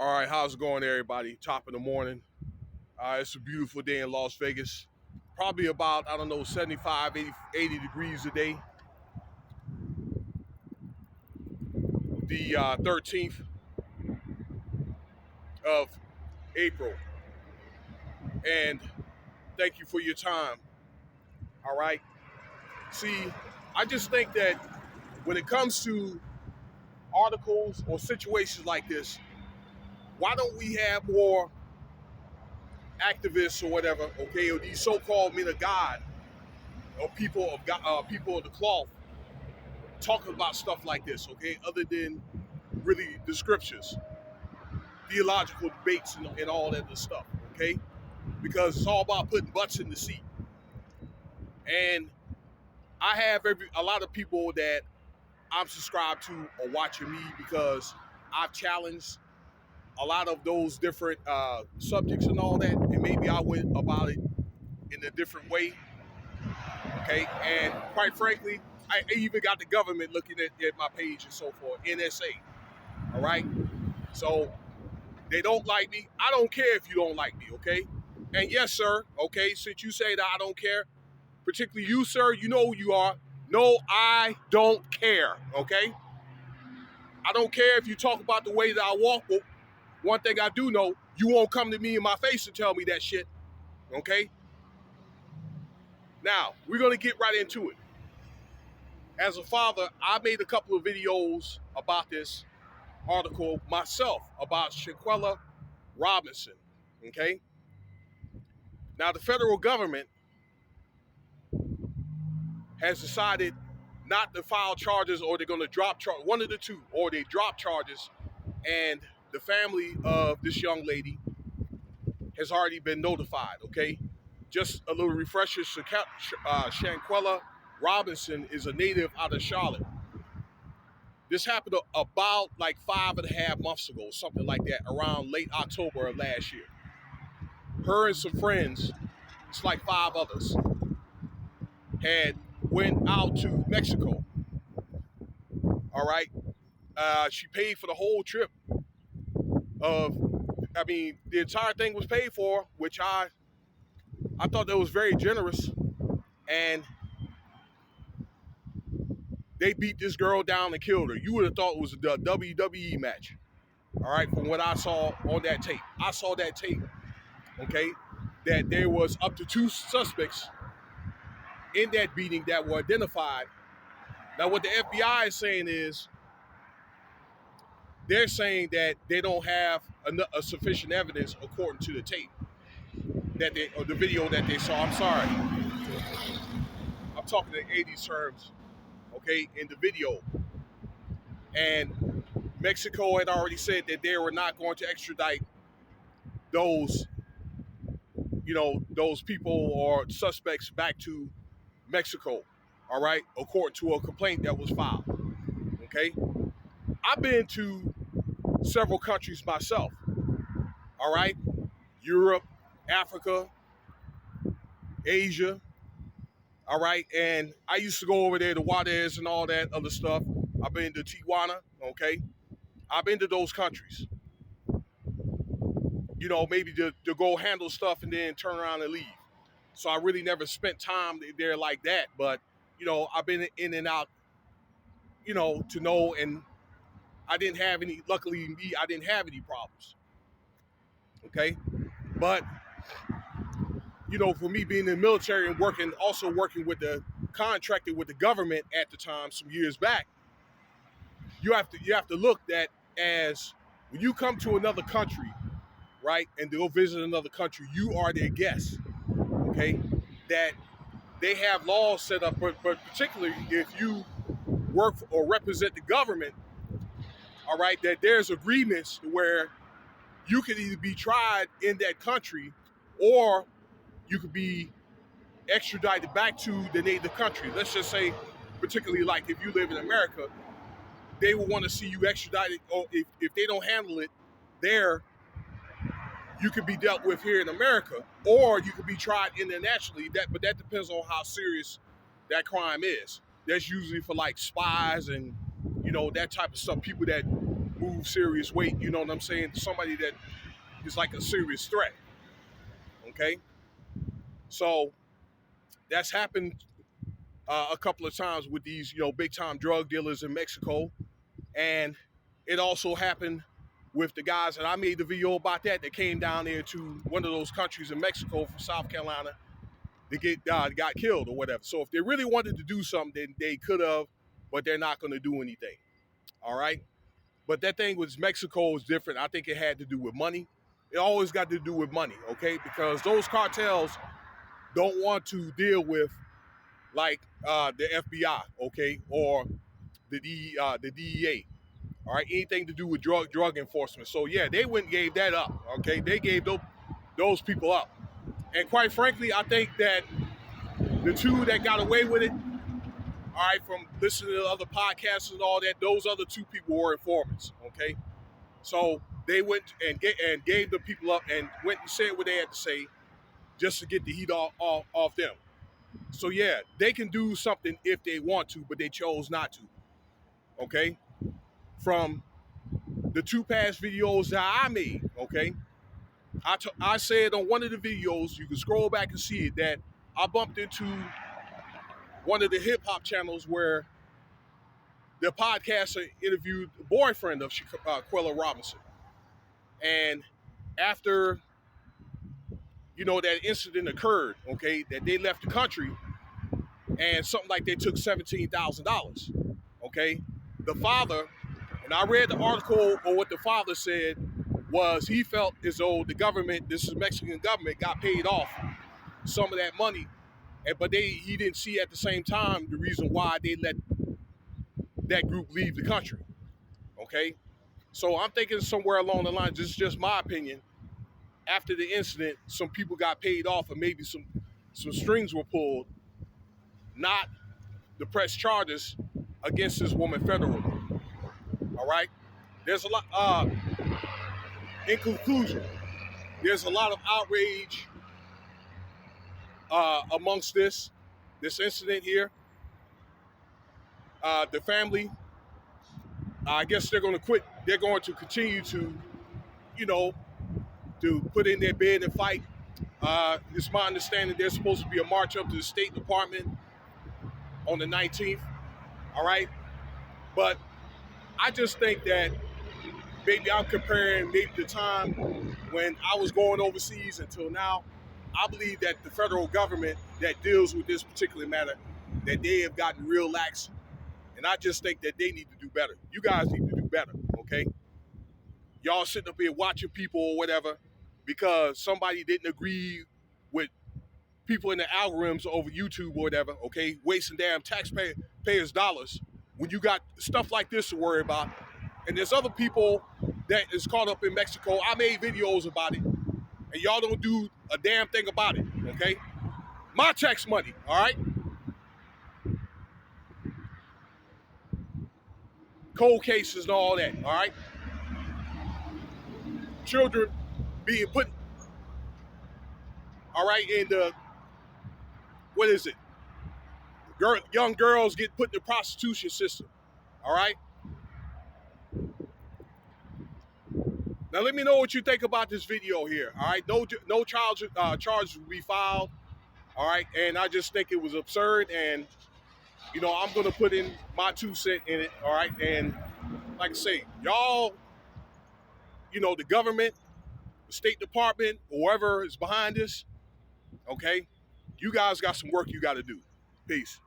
All right, how's it going, everybody? Top of the morning. It's a beautiful day in Las Vegas. Probably about, I don't know, 75, 80 degrees a day. The 13th of April. And thank you for your time. All right. See, I just think that when it comes to articles or situations like this, why don't we have more activists or whatever, okay, or these so-called men of God or people of God, people of the cloth talking about stuff like this, okay, other than really the scriptures, theological debates, and all that other stuff, okay? Because it's all about putting butts in the seat. And I have a lot of people that I'm subscribed to are watching me because I've challenged a lot of those different subjects and all that, and maybe I went about it in a different way, okay? And quite frankly, I even got the government looking at my page and so forth, NSA, all right? So they don't like me. I don't care if you don't like me, okay? And yes, sir, okay, since you say that I don't care, particularly you, sir, you know who you are. No, I don't care, okay? I don't care if you talk about the way that I walk, but one thing I do know, you won't come to me in my face and tell me that shit, okay? Now, we're going to get right into it. As a father, I made a couple of videos about this article myself about Shaquella Robinson, okay? Now, the federal government has decided not to file charges, or they're going to drop charges, one of the two, or they drop charges, and the family of this young lady has already been notified, okay? Just a little refresher, Shaquella Robinson is a native out of Charlotte. This happened about like 5.5 months ago, something like that, around late October of last year. Her and some friends, it's like 5 others, had went out to Mexico. All right. She paid for the whole trip the entire thing was paid for, which I thought that was very generous. And they beat this girl down and killed her. You would have thought it was a WWE match. All right. From what I saw on that tape. I saw that tape. Okay. That there was up to 2 suspects in that beating that were identified. Now, what the FBI is saying is, they're saying that they don't have a sufficient evidence according to the tape or the video that they saw. I'm sorry, I'm talking in 80s terms, okay, in the video. And Mexico had already said that they were not going to extradite those, those people or suspects back to Mexico, all right, according to a complaint that was filed, okay? I've been to several countries myself, all right? Europe, Africa, Asia, all right? And I used to go over there to Juarez and all that other stuff. I've been to Tijuana, okay? I've been to those countries. Maybe to go handle stuff and then turn around and leave. So I really never spent time there like that. But, I've been in and out, to know, and luckily me, I didn't have any problems. Okay? But, for me being in the military and also working with contracted with the government at the time, some years back, you have to look at as when you come to another country, right, and to go visit another country, you are their guest, okay? That they have laws set up, but particularly if you work or represent the government, all right, that there's agreements where you can either be tried in that country or you could be extradited back to the native country. Let's just say, particularly like if you live in America, they will want to see you extradited, or if they don't handle it there, you could be dealt with here in America, or you could be tried internationally. But that depends on how serious that crime is. That's usually for like spies and that type of stuff. People that move remove serious weight, you know what I'm saying? Somebody that is like a serious threat. Okay, so that's happened a couple of times with these, big time drug dealers in Mexico, and it also happened with the guys that I made the video about that came down there to one of those countries in Mexico from South Carolina to get got killed or whatever. So if they really wanted to do something, then they could have, but they're not going to do anything. All right. But that thing with Mexico is different. I think it had to do with money. It always got to do with money, okay? Because those cartels don't want to deal with like the FBI, okay, or the DEA. All right, anything to do with drug enforcement. So yeah, they went and gave that up. Okay, they gave those people up. And quite frankly, I think that the two that got away with it, all right, from listening to other podcasts and all that, those other two people were informants. Okay, so they went and gave the people up and went and said what they had to say just to get the heat off them. So yeah, they can do something if they want to, but they chose not to. Okay, from the two past videos that I made, okay, I said on one of the videos, you can scroll back and see it, that I bumped into one of the hip hop channels where the podcaster interviewed the boyfriend of Shaquella Robinson. And after, that incident occurred, okay, that they left the country and something like they took $17,000, okay, the father, and I read the article or what the father said was he felt as though the government, this is Mexican government, got paid off some of that money, but he didn't see at the same time the reason why they let that group leave the country. Okay, so I'm thinking somewhere along the line, this is just my opinion. After the incident, some people got paid off, and maybe some strings were pulled, not to press charges against this woman federally. All right, there's a lot. In conclusion, there's a lot of outrage amongst this incident here. The family, I guess they're going to quit. They're going to continue to, to put in their bid and fight. It's my understanding there's supposed to be a march up to the State Department on the 19th. All right, but I just think that maybe I'm comparing maybe the time when I was going overseas until now. I believe that the federal government that deals with this particular matter, that they have gotten real lax. And I just think that they need to do better. You guys need to do better, okay? Y'all sitting up here watching people or whatever because somebody didn't agree with people in the algorithms over YouTube or whatever, okay? Wasting damn taxpayers' dollars when you got stuff like this to worry about. And there's other people that is caught up in Mexico. I made videos about it, and y'all don't do a damn thing about it, okay? My tax money, all right? Cold cases and all that, all right? Children being put, all right, in the, what is it? Young girls get put in the prostitution system, all right? Now let me know what you think about this video here, all right? No charges will be filed, all right? And I just think it was absurd, and, I'm going to put in my 2 cents in it, all right? And like I say, y'all, the government, the State Department, whoever is behind this, okay, you guys got some work you got to do. Peace.